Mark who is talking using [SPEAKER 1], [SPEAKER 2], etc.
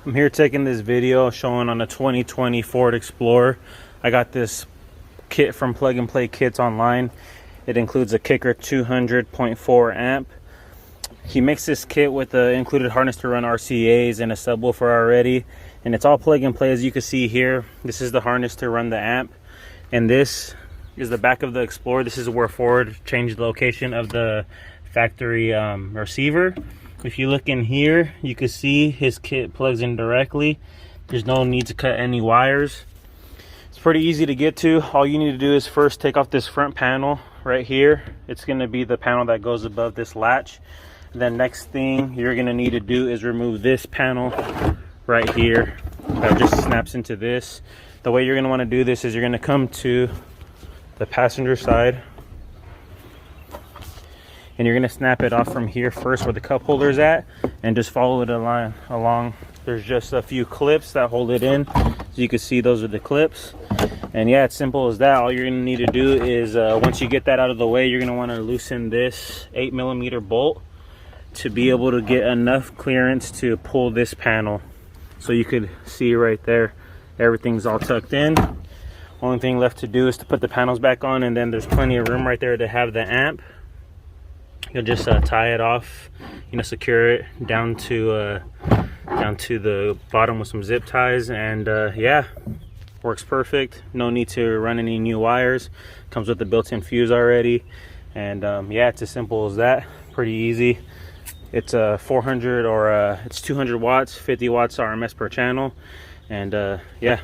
[SPEAKER 1] I'm here taking this video showing on a 2020 Ford Explorer. I got this kit from Plug and Play Kits online. It includes a Kicker 200.4 amp. He makes this kit with the included harness to run RCAs and a subwoofer already, and it's all plug and play. As you can see here, this is the harness to run the amp, and this is the back of the Explorer. This is where Ford changed the location of the factory receiver. If you look in here, you can see his kit plugs in directly. There's no need to cut any wires. It's pretty easy to get to. All you need to do is first take off this front panel right here. It's going to be the panel that goes above this latch. Then next thing you're going to need to do is remove this panel right here that just snaps into this. The way you're going to want to do this is you're going to come to the passenger side, and you're going to snap it off from here first where the cup holder is at, and just follow it along. There's just a few clips that hold it in. So you can see those are the clips. And yeah, it's simple as that. All you're going to need to do is once you get that out of the way, you're going to want to loosen this 8mm bolt to be able to get enough clearance to pull this panel. So you could see right there, everything's all tucked in. Only thing left to do is to put the panels back on, and then there's plenty of room right there to have the amp. You'll just tie it off, secure it down to the bottom with some zip ties, and yeah, works perfect. No need to run any new wires. Comes with the built-in fuse already, and yeah, it's as simple as that. Pretty easy. It's 400 or it's 200 watts, 50 watts RMS per channel, and yeah.